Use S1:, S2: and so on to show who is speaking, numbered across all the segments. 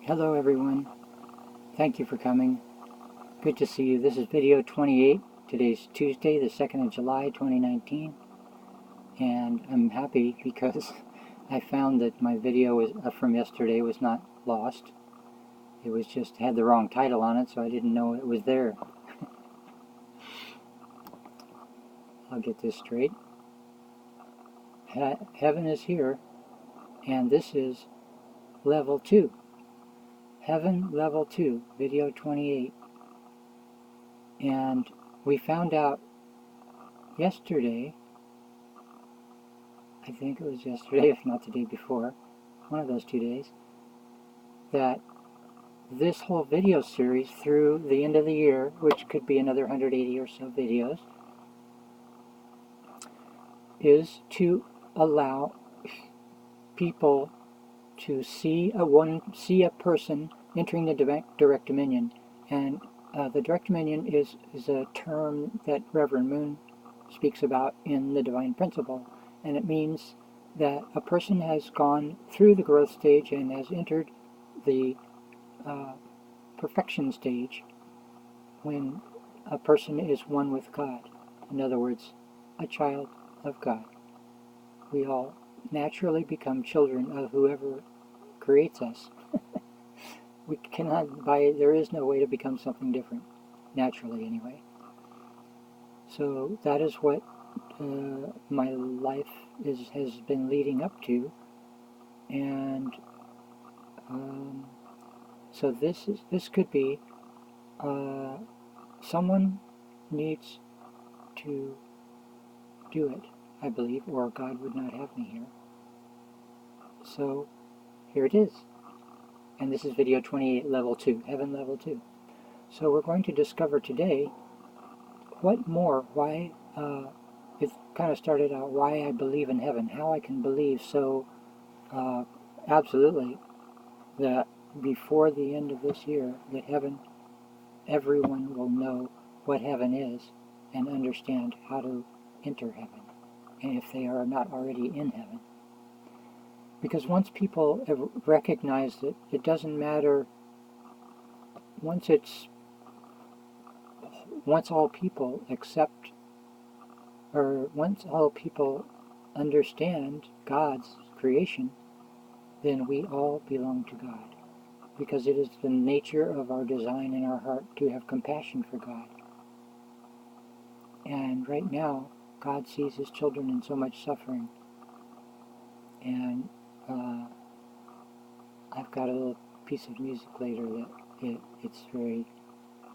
S1: Hello everyone, thank you for coming. Good to see you. This is video 28. Today's Tuesday, the 2nd of July 2019, and I'm happy because I found that my video from yesterday was not lost. It was just had the wrong title on it, so I didn't know it was there. I'll get this straight. Heaven is here, and this is level 2. Heaven level 2, video 28. And we found out yesterday, I think it was yesterday, if not the day before, one of those 2 days, that this whole video series through the end of the year, which could be another 180 or so videos, is to allow people to see a person entering the direct dominion. And the direct dominion is a term that Reverend Moon speaks about in the Divine Principle, and it means that a person has gone through the growth stage and has entered the perfection stage when a person is one with God. In other words, a child of God. We all naturally become children of whoever creates us. We cannot, there is no way to become something different, naturally anyway. So that is what my life has been leading up to, and so this could be someone needs to do it, I believe, or God would not have me here. So here it is, and this is video 28, level 2, heaven level 2. So we're going to discover today why it kind of started out why I believe in heaven, how I can believe so absolutely that before the end of this year, that heaven, everyone will know what heaven is and understand how to enter heaven, and if they are not already in heaven. Because once people recognize that it doesn't matter, once all people accept, or once all people understand God's creation, then we all belong to God. Because it is the nature of our design in our heart to have compassion for God. And right now, God sees His children in so much suffering. And I've got a little piece of music later that it's very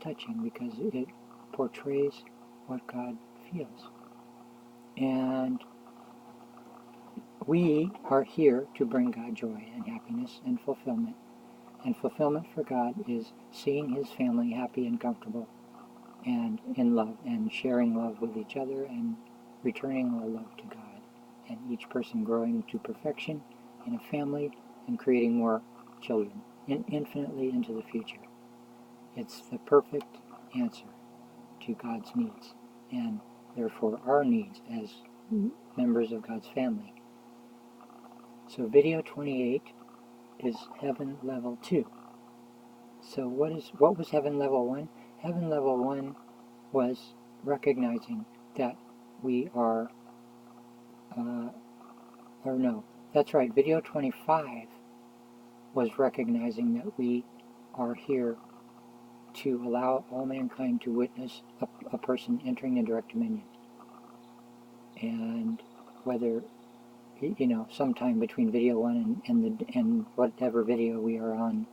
S1: touching because it portrays what God feels. And we are here to bring God joy and happiness and fulfillment. And fulfillment for God is seeing His family happy and comfortable and in love, and sharing love with each other and returning our love to God, and each person growing to perfection in a family and creating more children infinitely into the future. It's the perfect answer to God's needs, and therefore our needs as members of God's family. So video 28 is heaven level 2. So what was heaven level 1? Heaven level 1 was recognizing that we are, video 25 was recognizing that we are here to allow all mankind to witness a person entering the direct dominion. And whether, sometime between video 1 and whatever video we are on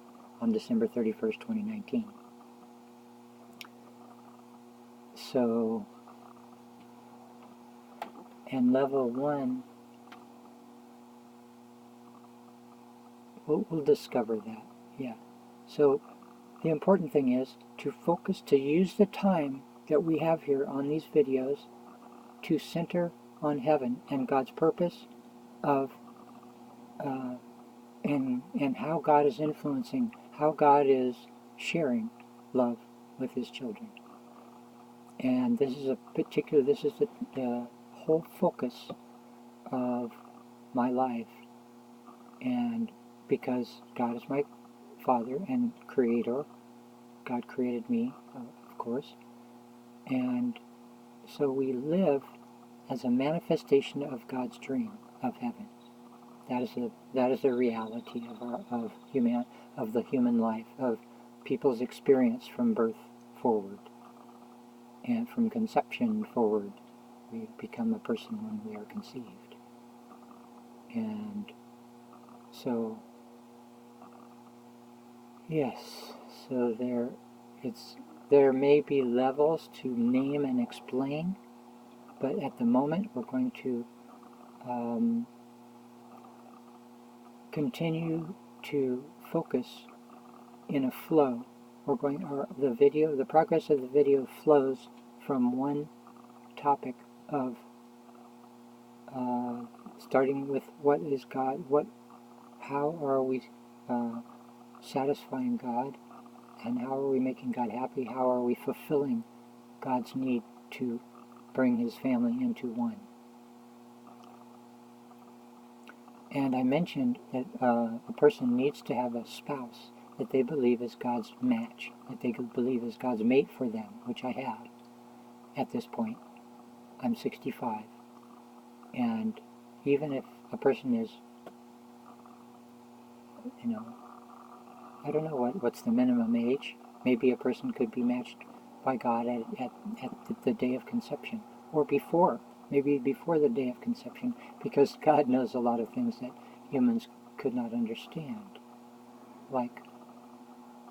S1: December 31st, 2019. So, and level 1, we'll discover that, yeah. So, the important thing is to focus, to use the time that we have here on these videos to center on heaven and God's purpose of, and how God is influencing, how God is sharing love with His children. And this is the whole focus of my life. And because God is Father and Creator. God created me, of course. And so we live as a manifestation of God's dream of heaven. That is the reality of the human life, of people's experience from birth forward, and from conception forward. We become a person when we are conceived, and so yes, so there may be levels to name and explain, but at the moment we're going to continue to focus in a flow. The progress of the video flows from one topic of starting with what is God, how are we satisfying God, and how are we making God happy, how are we fulfilling God's need to bring his family into one. And I mentioned that a person needs to have a spouse that they believe is God's match, that they believe is God's mate for them, which I have at this point. I'm 65. And even if a person is, I don't know what's the minimum age. Maybe a person could be matched by God at the day of conception, or before, maybe before the day of conception, because God knows a lot of things that humans could not understand, like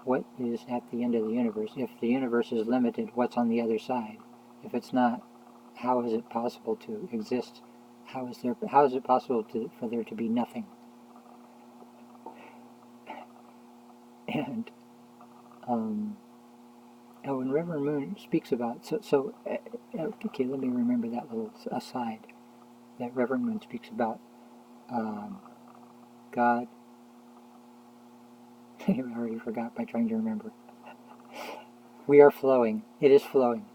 S1: what is at the end of the universe. If the universe is limited, what's on the other side? If it's not, how is it possible to exist? How is it possible for there to be nothing? And when Reverend Moon speaks about okay, let me remember that little aside that Reverend Moon speaks about God. I already forgot by trying to remember. We are flowing. It is flowing.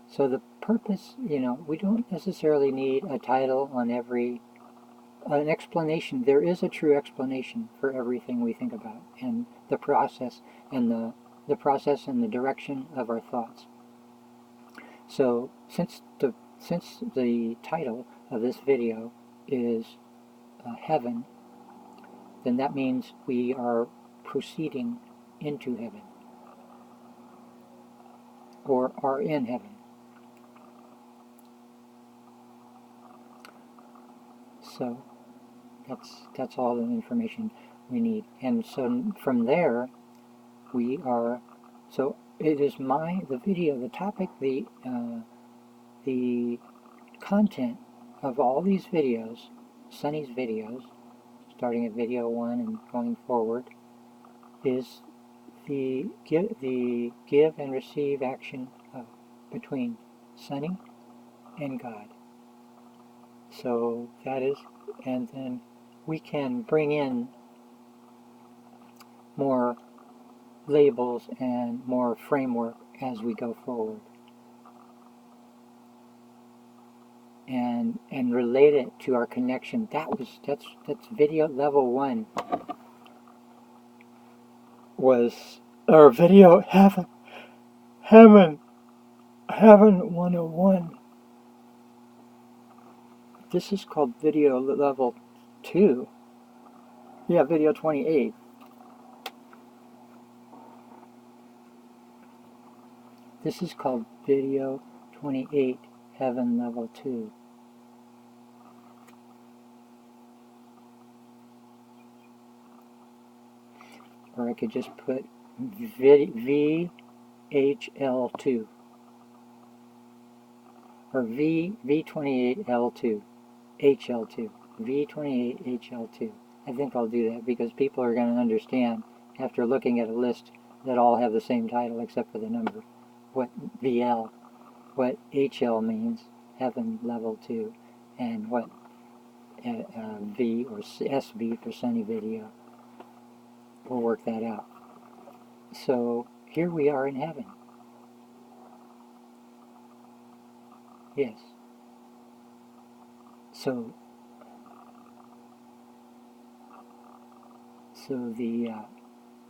S1: So the purpose, we don't necessarily need a title on an explanation. There is a true explanation for everything we think about, and the process and the process and the direction of our thoughts. So since the title of this video is Heaven, then that means we are proceeding into heaven, or are in heaven. So that's all the information we need. And so from there, we are, so it is the video, the topic, the content of all these videos, Sunny's videos, starting at video 1 and going forward, is the give and receive action between Sunny and God. So that is, and then we can bring in more labels and more framework as we go forward, and relate it to our connection. That's video level 1 was our video Heaven 101. This is called video level 2. Yeah, video 28. This is called video 28, Heaven level 2. Or I could just put VHL2 or V28L2 HL2 V28HL2. I think I'll do that because people are going to understand after looking at a list that all have the same title except for the number what HL means, Heaven level 2, and what V or SB for Sunny Video. We'll work that out. So here we are in heaven. Yes. So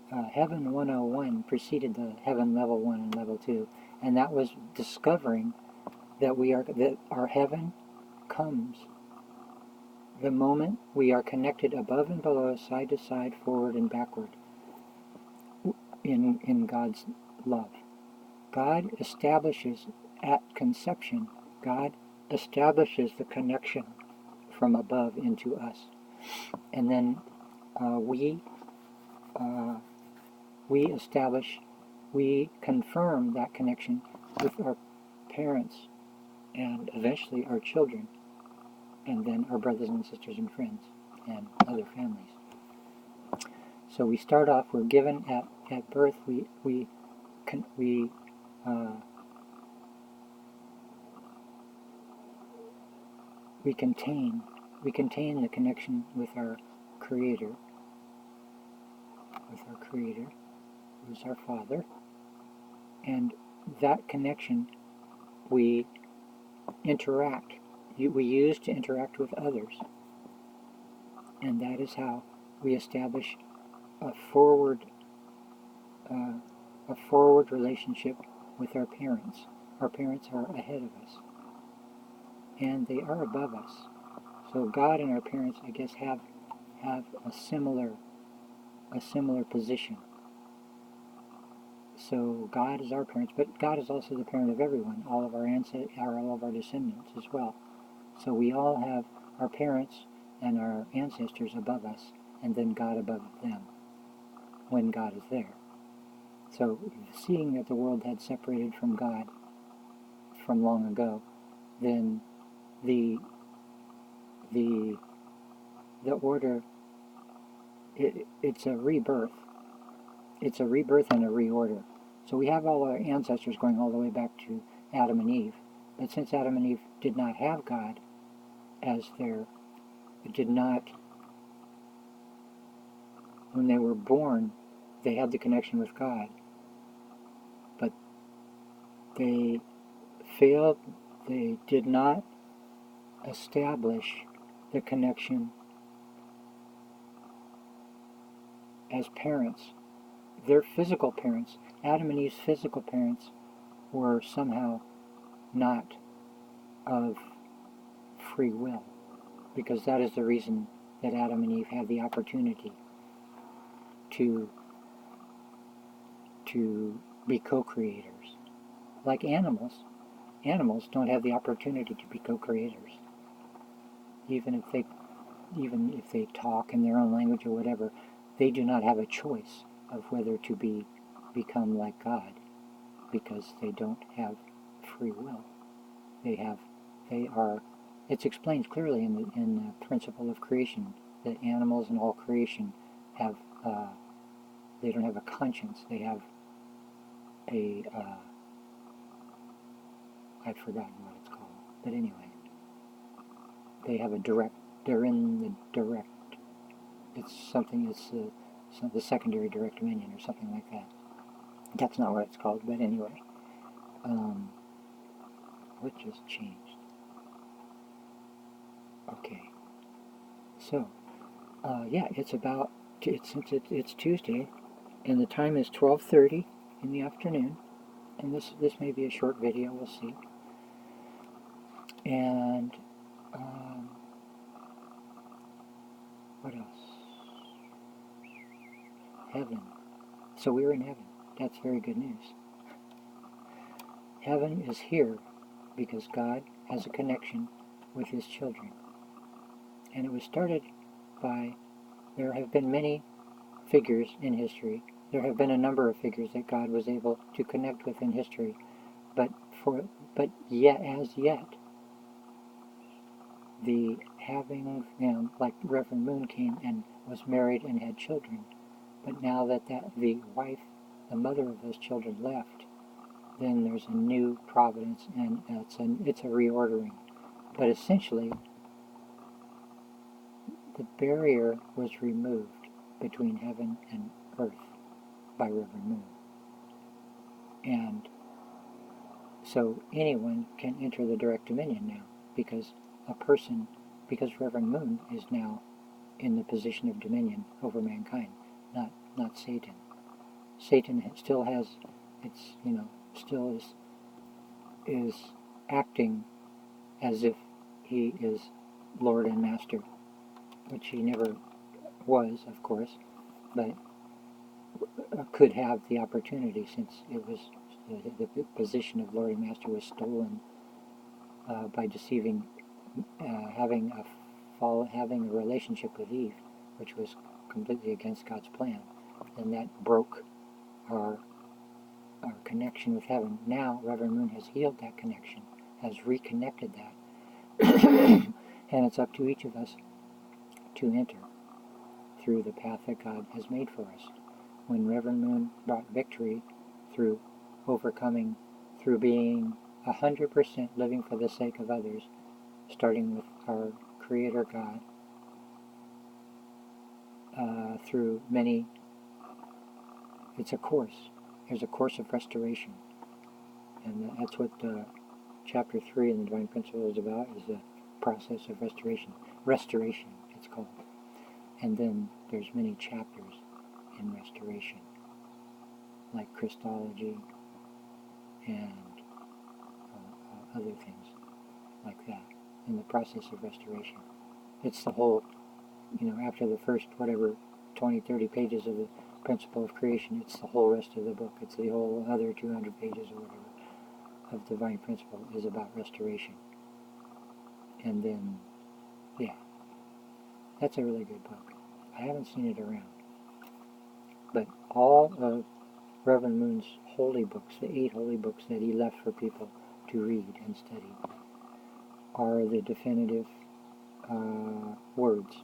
S1: Heaven 101 preceded the Heaven Level 1 and Level 2, and that was discovering that our heaven comes the moment we are connected above and below, side to side, forward and backward in God's love. God establishes at conception, God establishes the connection from above into us. And then we confirm that connection with our parents and eventually our children, and then our brothers and sisters and friends and other families. So we start off, we're given at birth, we contain the connection with our Creator, who's our Father, and that connection we use to interact with others, and that is how we establish a forward relationship with our parents. Our parents are ahead of us, and they are above us. So God and our parents, I guess, have a similar position. So God is our parents, but God is also the parent of everyone, all of our descendants as well. So we all have our parents and our ancestors above us, and then God above them, when God is there. So seeing that the world had separated from God from long ago, then the order, it's a rebirth. It's a rebirth and a reorder. So we have all our ancestors going all the way back to Adam and Eve. But since Adam and Eve did not have God when they were born, they had the connection with God. But they failed, they did not establish the connection as parents. Their physical parents, Adam and Eve's physical parents, were somehow not of free will, because that is the reason that Adam and Eve had the opportunity to be co-creators. Like animals don't have the opportunity to be co-creators. Even if they talk in their own language or whatever, they do not have a choice of whether to become like God, because they don't have free will. It's explained clearly in the principle of creation that animals and all creation have they don't have a conscience. They have I've forgotten what it's called, but anyway, they have they're in the direct. It's the secondary direct dominion or something like that. That's not what it's called, but anyway. What just changed? Okay. So, it's Tuesday, and the time is 12:30 in the afternoon, and this may be a short video, we'll see. And what else? Heaven. So we're in heaven. That's very good news. Heaven is here because God has a connection with His children. And it was started by, there have been many figures in history. There have been a number of figures that God was able to connect with in history. But yet, the having, like Reverend Moon came and was married and had children. But now that the wife, the mother of those children left, then there's a new providence, and it's a reordering. But essentially, the barrier was removed between heaven and earth by Reverend Moon. And so anyone can enter the direct dominion now, because Reverend Moon is now in the position of dominion over mankind, not Satan. Satan still has, still is acting as if he is Lord and Master, which he never was, of course, but could have the opportunity, since it was the position of Lord and Master was stolen by deceiving, having a relationship with Eve, which was completely against God's plan, and that broke our connection with heaven. Now Reverend Moon has healed that connection, has reconnected that, and it's up to each of us to enter through the path that God has made for us. When Reverend Moon brought victory through overcoming, through being 100% living for the sake of others, starting with our Creator God, through many, it's a course. There's a course of restoration. And that's what Chapter 3 in the Divine Principle is about, is the process of restoration. Restoration, it's called. And then there's many chapters in restoration, like Christology and other things like that, in the process of restoration. It's the whole, after the first, 20, 30 pages of the Principle of Creation, it's the whole rest of the book. It's the whole other 200 pages or whatever of Divine Principle is about restoration. And then, that's a really good book. I haven't seen it around. But all of Reverend Moon's holy books, the 8 holy books that he left for people to read and study, are the definitive words.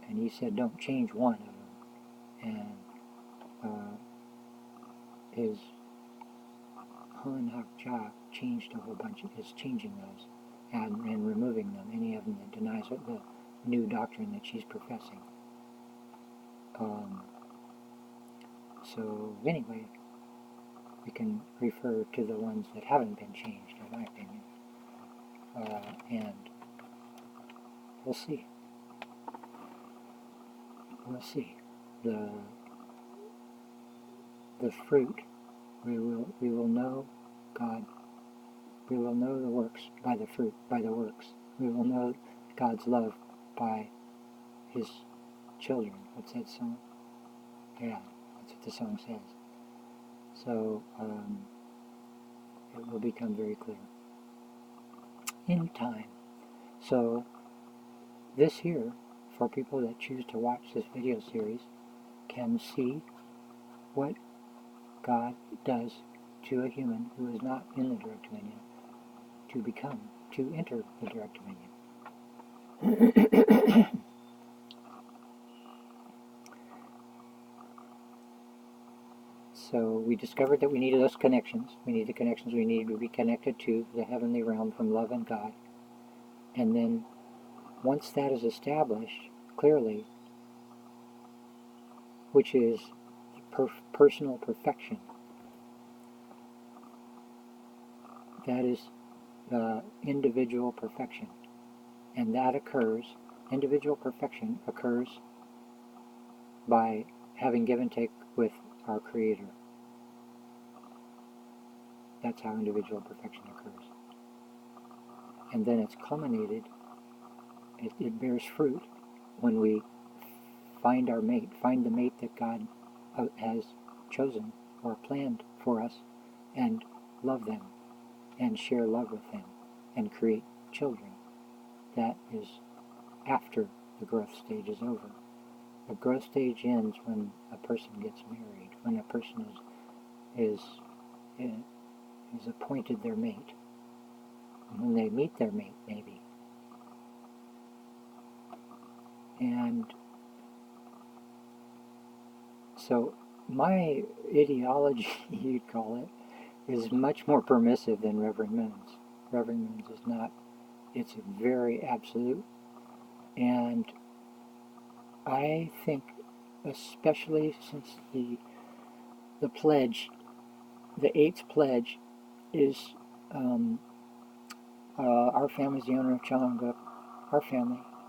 S1: And he said, don't change one of them. And his Han Hak Cha changed a whole bunch, is changing those and removing them, any of them that denies the new doctrine that she's professing. So anyway, we can refer to the ones that haven't been changed, in my opinion. And we'll see. We'll see. The fruit, we will know God. We will know the works by the fruit, by the works. We will know God's love by His children. What's that song? Yeah, that's what the song says. So it will become very clear in time. So this here, for people that choose to watch this video series, can see what God does to a human who is not in the direct dominion to enter the direct dominion. So we discovered that we needed those connections. We need the connections we need to be connected to the heavenly realm from love and God. And then once that is established clearly, which is personal perfection, that is individual perfection. And that occurs, individual perfection occurs by having give and take with our Creator. That's how individual perfection occurs. And then it's culminated, it bears fruit when we find our mate, find the mate that God has chosen or planned for us, and love them, and share love with them, and create children. That is after the growth stage is over. The growth stage ends when a person gets married, when a person is appointed their mate, when they meet their mate, maybe. And so my ideology, you'd call it, is much more permissive than Reverend Moon's. Reverend Moon's is not. It's very absolute. And I think, especially since the pledge, the 8th pledge, is our family is the owner of Chalanguk, our family,